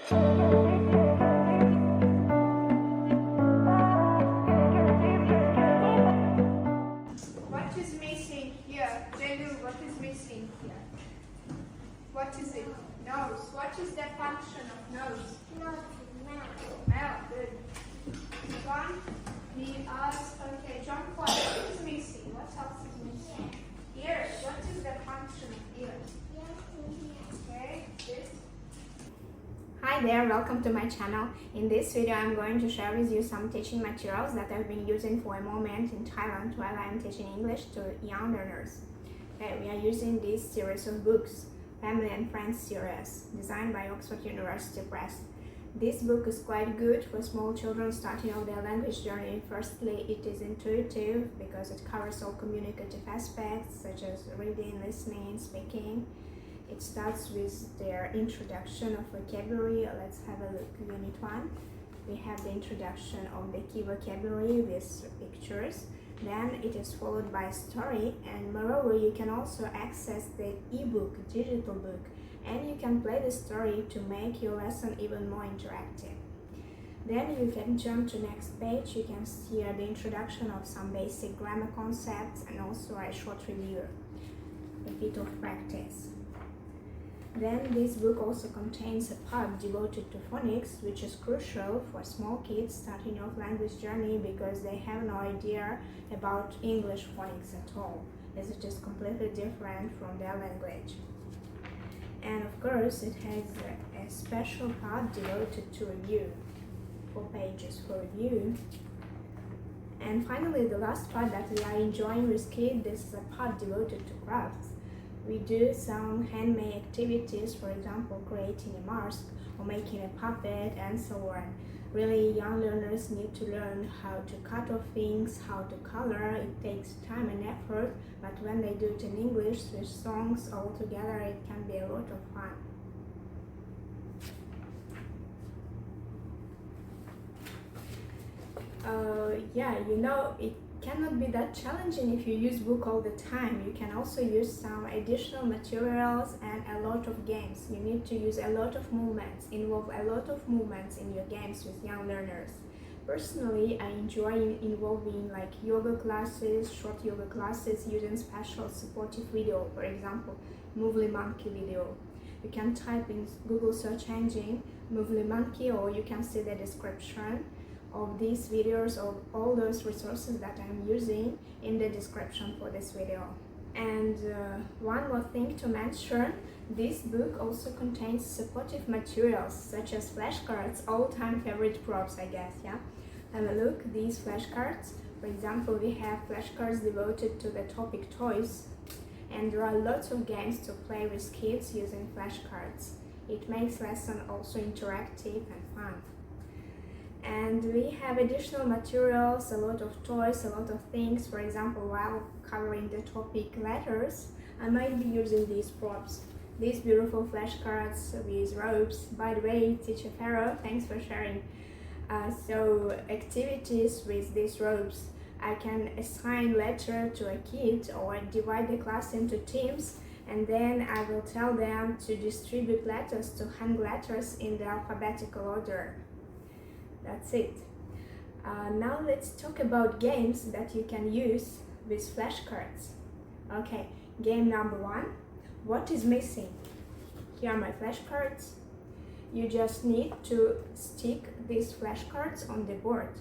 What is missing here? Jelu, what is missing here? What is it? Nose. What is the function of nose? Smell. Good. One. Okay, John Paul, what is missing? What else is missing? Ears. What is the function of ears? Okay, good. Hi there, welcome to my channel. In this video, I'm going to share with you some teaching materials that I've been using for a moment in Thailand while I'm teaching English to young learners. Okay, we are using this series of books, Family and Friends series, designed by Oxford University Press. This book is quite good for small children starting out their language journey. Firstly, it is intuitive because it covers all communicative aspects such as reading, listening, speaking. It starts with their introduction of vocabulary. Let's have a look. Unit 1. We have the introduction of the key vocabulary with pictures. Then it is followed by a story, and moreover you can also access the ebook, digital book, and you can play the story to make your lesson even more interactive. Then you can jump to next page. You can see the introduction of some basic grammar concepts and also a short review, a bit of practice. Then this book also contains a part devoted to phonics, which is crucial for small kids starting off language journey because they have no idea about English phonics at all, as it is completely different from their language. And of course, it has a special part devoted to review, 4 pages for review. And finally, the last part that we are enjoying with kids, this is a part devoted to crafts. We do some handmade activities, for example, creating a mask or making a puppet and so on. Really, young learners need to learn how to cut off things, how to color. It takes time and effort, but when they do it in English with songs all together, it can be a lot of fun. It cannot be that challenging if you use book all the time. You can also use some additional materials and a lot of games. You need to use a lot of movements, involve a lot of movements in your games with young learners. Personally, I enjoy involving like yoga classes, short yoga classes using special supportive video, for example, Movely Monkey video. You can type in Google search engine Movely Monkey, or you can see the description of these videos of all those resources that I'm using in the description for this video. And one more thing to mention, this book also contains supportive materials such as flashcards, all-time favorite props, I guess, yeah? Have a look, these flashcards. For example, we have flashcards devoted to the topic toys, and there are lots of games to play with kids using flashcards. It makes lesson also interactive and fun. And we have additional materials, a lot of toys, a lot of things. For example, while covering the topic letters, I might be using these props. These beautiful flashcards with ropes. By the way, Teacher Pharaoh, thanks for sharing. So activities with these ropes. I can assign letter to a kid or divide the class into teams, and then I will tell them to distribute letters to hang letters in the alphabetical order. That's it. Now let's talk about games that you can use with flashcards. Okay, game number 1. What is missing? Here are my flashcards. You just need to stick these flashcards on the board.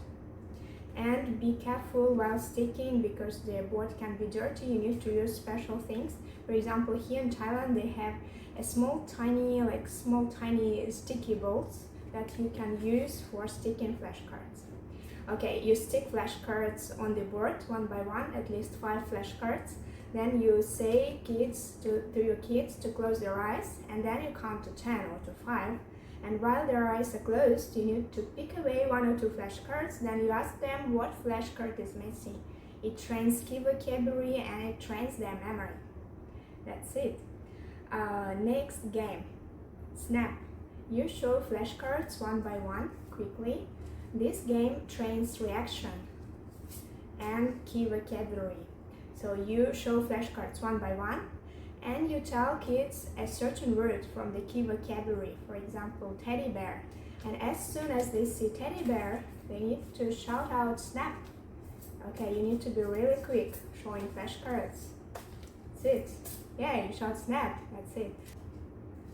And be careful while sticking because the board can be dirty. You need to use special things. For example, here in Thailand they have a small tiny sticky balls that you can use for sticking flashcards. Okay, you stick flashcards on the board one by one, at least 5 flashcards. Then you say to your kids to close their eyes, and then you count to 10 or to 5. And while their eyes are closed, you need to pick away 1 or 2 flashcards. Then you ask them what flashcard is missing. It trains key vocabulary and it trains their memory. That's it. Next game, Snap. You show flashcards one by one quickly. This game trains reaction and key vocabulary. So you show flashcards one by one And you tell kids a certain word from the key vocabulary, for example, teddy bear. And as soon as they see teddy bear, they need to shout out snap. Okay, you need to be really quick, showing flashcards. That's it. Yeah, you shout snap, that's it.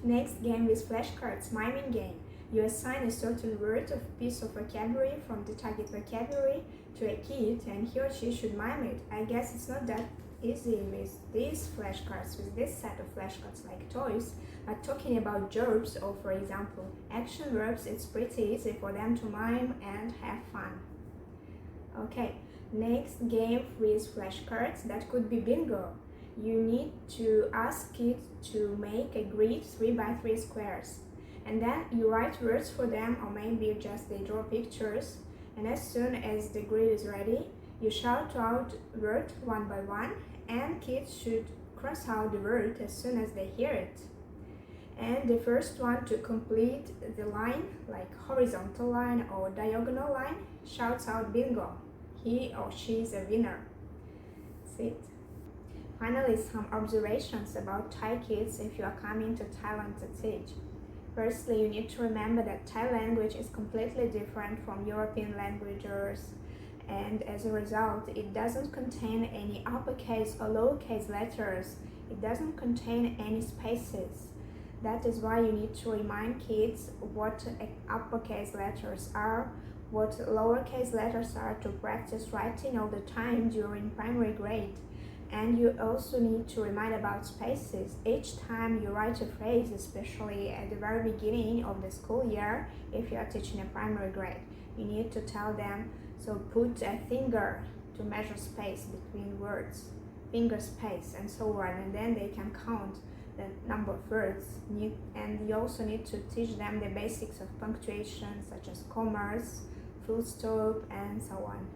Next game is flashcards, miming game. You assign a certain word or piece of vocabulary from the target vocabulary to a kid and he or she should mime it. I guess it's not that easy with these flashcards, with this set of flashcards like toys, but talking about verbs or for example action verbs, it's pretty easy for them to mime and have fun. Okay, next game with flashcards, that could be bingo. You need to ask kids to make a grid 3x3 squares and then you write words for them or maybe just they draw pictures, and as soon as the grid is ready you shout out word one by one and kids should cross out the word as soon as they hear it. And the first one to complete the line, like horizontal line or diagonal line, shouts out bingo. He or she is a winner. That's it. Finally, some observations about Thai kids if you are coming to Thailand to teach. Firstly, you need to remember that Thai language is completely different from European languages, and as a result, it doesn't contain any uppercase or lowercase letters. It doesn't contain any spaces. That is why you need to remind kids what uppercase letters are, what lowercase letters are to practice writing all the time during primary grade. And you also need to remind about spaces. Each time you write a phrase, especially at the very beginning of the school year, if you are teaching a primary grade, you need to tell them, so put a finger to measure space between words, finger space and so on, and then they can count the number of words. And you also need to teach them the basics of punctuation such as commas, full stop and so on.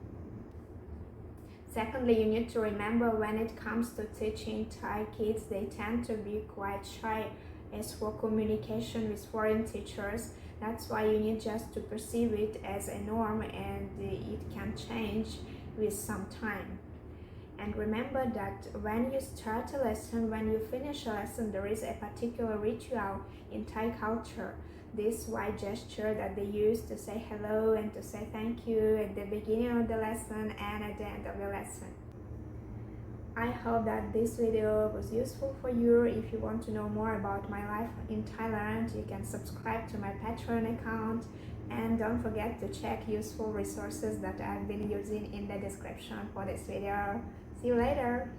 Secondly, you need to remember when it comes to teaching Thai kids, they tend to be quite shy as for communication with foreign teachers. That's why you need just to perceive it as a norm and it can change with some time. And remember that when you start a lesson, when you finish a lesson, there is a particular ritual in Thai culture. This white gesture that they use to say hello and to say thank you at the beginning of the lesson and at the end of the lesson. I hope that this video was useful for you. If you want to know more about my life in Thailand, you can subscribe to my Patreon account and don't forget to check useful resources that I've been using in the description for this video. See you later!